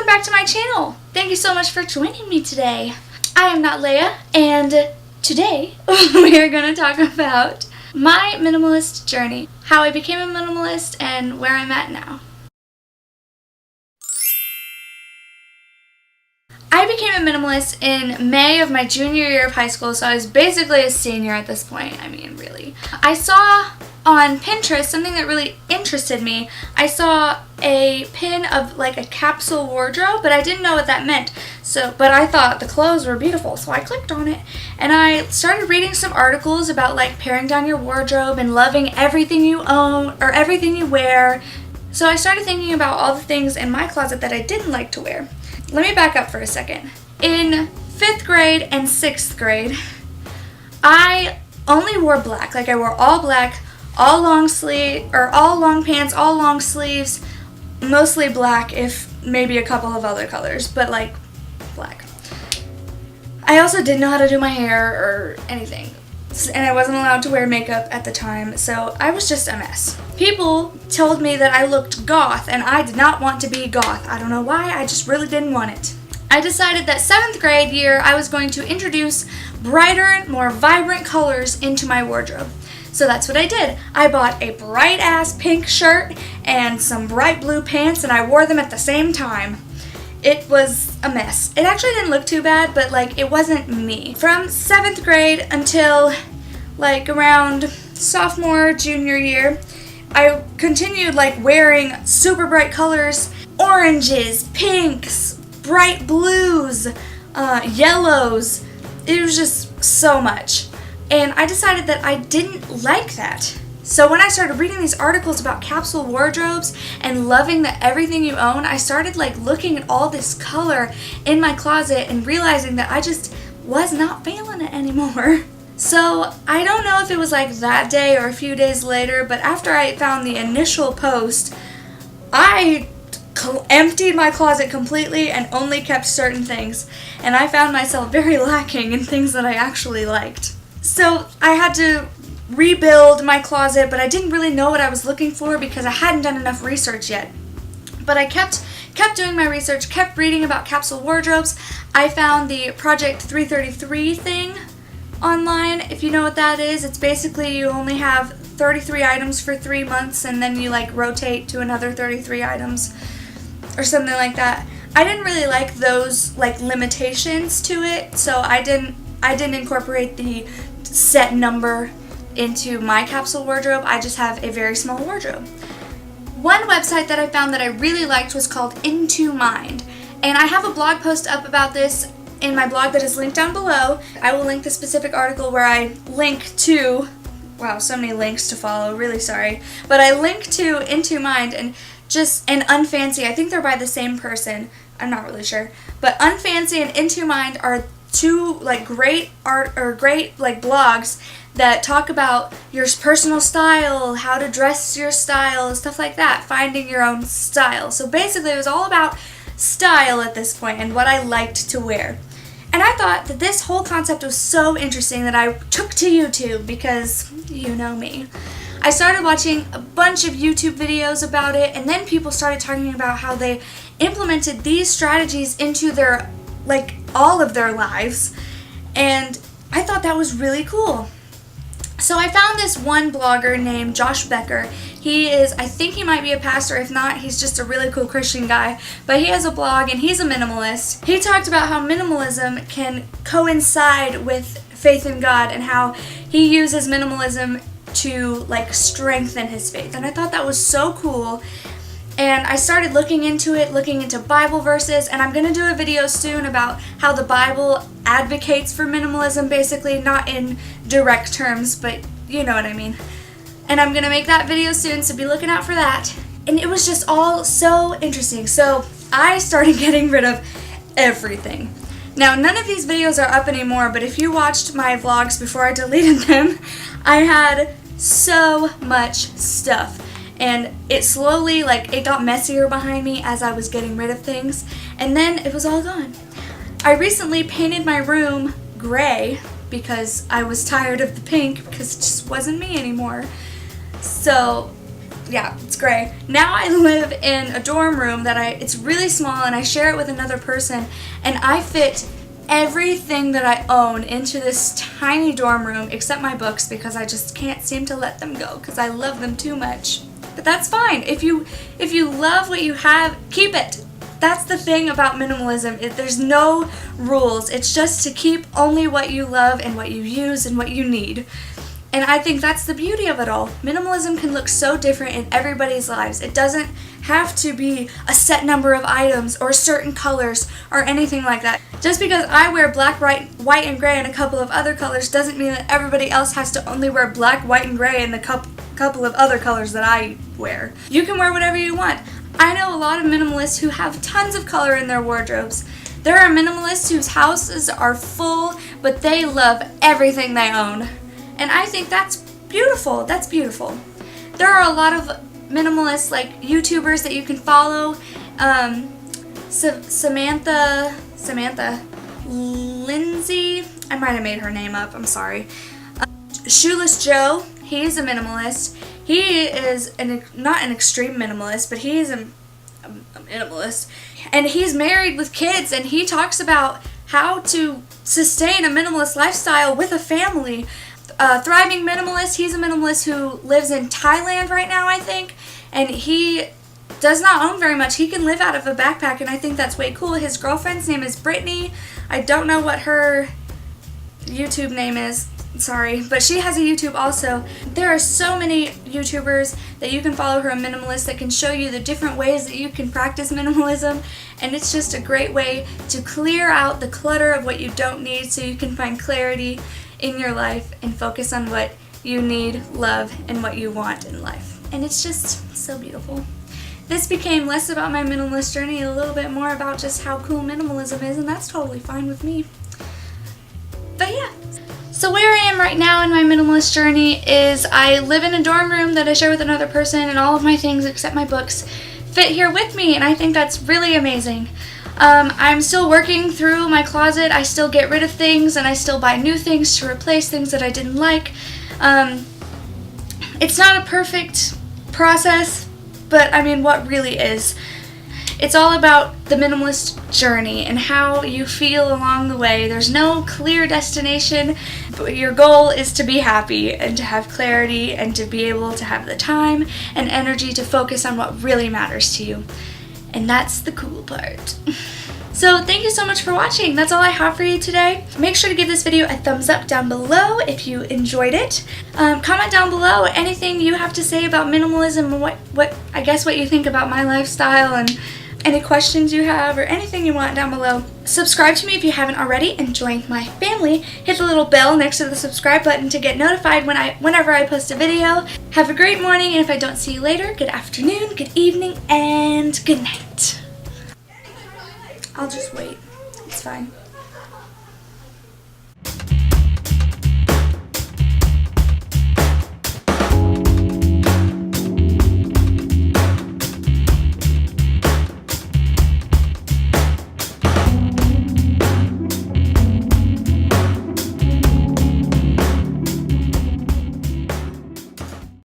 back to my channel. Thank you so much for joining me today. I am not Leia, and today we are going to talk about my minimalist journey, how I became a minimalist, and where I'm at now. I became a minimalist in May of my junior year of high school, so I was basically a senior at this point. I mean, really. I saw on Pinterest something that really interested me. I saw a pin of like a capsule wardrobe, but I didn't know what that meant. But I thought the clothes were beautiful, so I clicked on it and I started reading some articles about like paring down your wardrobe and loving everything you own or everything you wear. So I started thinking about all the things in my closet that I didn't like to wear. Let me back up for a second. In 5th grade and 6th grade, I only wore black. Like I wore all black, all long sleeve, or all long pants, all long sleeves, mostly black, if maybe a couple of other colors, but like black. I also didn't know how to do my hair or anything, and I wasn't allowed to wear makeup at the time, so I was just a mess. People told me that I looked goth, and I did not want to be goth. I don't know why, I just really didn't want it. I decided that 7th grade year I was going to introduce brighter, more vibrant colors into my wardrobe. So that's what I did. I bought a bright ass pink shirt and some bright blue pants, and I wore them at the same time. It was a mess. It actually didn't look too bad, but like it wasn't me. From 7th grade until like around sophomore, junior year, I continued like wearing super bright colors, oranges, pinks, bright blues, yellows. It was just so much. And I decided that I didn't like that. So when I started reading these articles about capsule wardrobes and loving that everything you own, I started like looking at all this color in my closet and realizing that I just was not feeling it anymore. So I don't know if it was like that day or a few days later, but after I found the initial post, I emptied my closet completely and only kept certain things. And I found myself very lacking in things that I actually liked. So I had to rebuild my closet, but I didn't really know what I was looking for because I hadn't done enough research yet. But I kept doing my research, kept reading about capsule wardrobes. I found the Project 333 thing online. If you know what that is, it's basically you only have 33 items for 3 months and then you like rotate to another 33 items or something like that. I didn't really like those like limitations to it, so I didn't incorporate the set number into my capsule wardrobe. I just have a very small wardrobe. One website that I found that I really liked was called Into Mind, and I have a blog post up about this in my blog that is linked down below. I will link the specific article where I link to, wow, so many links to follow, really sorry, but I link to Into Mind and Unfancy. I think they're by the same person, I'm not really sure, but Unfancy and Into Mind are two like great art or great like blogs that talk about your personal style, how to dress your style, stuff like that, finding your own style. So basically it was all about style at this point and what I liked to wear. And I thought that this whole concept was so interesting that I took to YouTube because you know me. I started watching a bunch of YouTube videos about it, and then people started talking about how they implemented these strategies into their like all of their lives, and I thought that was really cool. So I found this one blogger named Josh Becker. He is, I think he might be a pastor. If not, he's just a really cool Christian guy. But he has a blog and he's a minimalist. He talked about how minimalism can coincide with faith in God and how he uses minimalism to like strengthen his faith. And I thought that was so cool. And I started looking into Bible verses, and I'm going to do a video soon about how the Bible advocates for minimalism, basically, not in direct terms, but you know what I mean. And I'm going to make that video soon, so be looking out for that. And it was just all so interesting. So I started getting rid of everything. Now, none of these videos are up anymore, but if you watched my vlogs before I deleted them, I had so much stuff. And it slowly, like, it got messier behind me as I was getting rid of things, and then it was all gone. I recently painted my room gray because I was tired of the pink because it just wasn't me anymore. So yeah, it's gray. Now I live in a dorm room that it's really small, and I share it with another person, and I fit everything that I own into this tiny dorm room except my books, because I just can't seem to let them go because I love them too much. But that's fine. If you love what you have, keep it. That's the thing about minimalism. There's no rules. It's just to keep only what you love and what you use and what you need. And I think that's the beauty of it all. Minimalism can look so different in everybody's lives. It doesn't have to be a set number of items or certain colors or anything like that. Just because I wear black, white, and gray and a couple of other colors doesn't mean that everybody else has to only wear black, white, and gray and the couple of other colors that I wear. You can wear whatever you want. I know a lot of minimalists who have tons of color in their wardrobes. There are minimalists whose houses are full, but they love everything they own. And I think that's beautiful. That's beautiful. There are a lot of minimalists, like YouTubers that you can follow. Samantha Lindsay, I might have made her name up, I'm sorry. Shoeless Joe, he's a minimalist. He is not an extreme minimalist, but he is a minimalist. And he's married with kids, and he talks about how to sustain a minimalist lifestyle with a family. Thriving minimalist, he's a minimalist who lives in Thailand right now, I think, and he does not own very much. He can live out of a backpack, and I think that's way cool. His girlfriend's name is Brittany. I don't know what her YouTube name is, sorry, but she has a YouTube also. There are so many YouTubers that you can follow who are minimalist that can show you the different ways that you can practice minimalism, and it's just a great way to clear out the clutter of what you don't need so you can find clarity in your life and focus on what you need, love, and what you want in life. And it's just so beautiful. This became less about my minimalist journey, a little bit more about just how cool minimalism is, and that's totally fine with me. But yeah. So where I am right now in my minimalist journey is I live in a dorm room that I share with another person, and all of my things except my books fit here with me, and I think that's really amazing. I'm still working through my closet. I still get rid of things, and I still buy new things to replace things that I didn't like. It's not a perfect process, but I mean, what really is? It's all about the minimalist journey and how you feel along the way. There's no clear destination, but your goal is to be happy and to have clarity and to be able to have the time and energy to focus on what really matters to you. And that's the cool part. So thank you so much for watching. That's all I have for you today. Make sure to give this video a thumbs up down below if you enjoyed it. Comment down below anything you have to say about minimalism and what you think about my lifestyle, and any questions you have or anything you want down below. Subscribe to me if you haven't already and join my family. Hit the little bell next to the subscribe button to get notified whenever I post a video. Have a great morning, and if I don't see you later, good afternoon, good evening, and good night. I'll just wait. It's fine.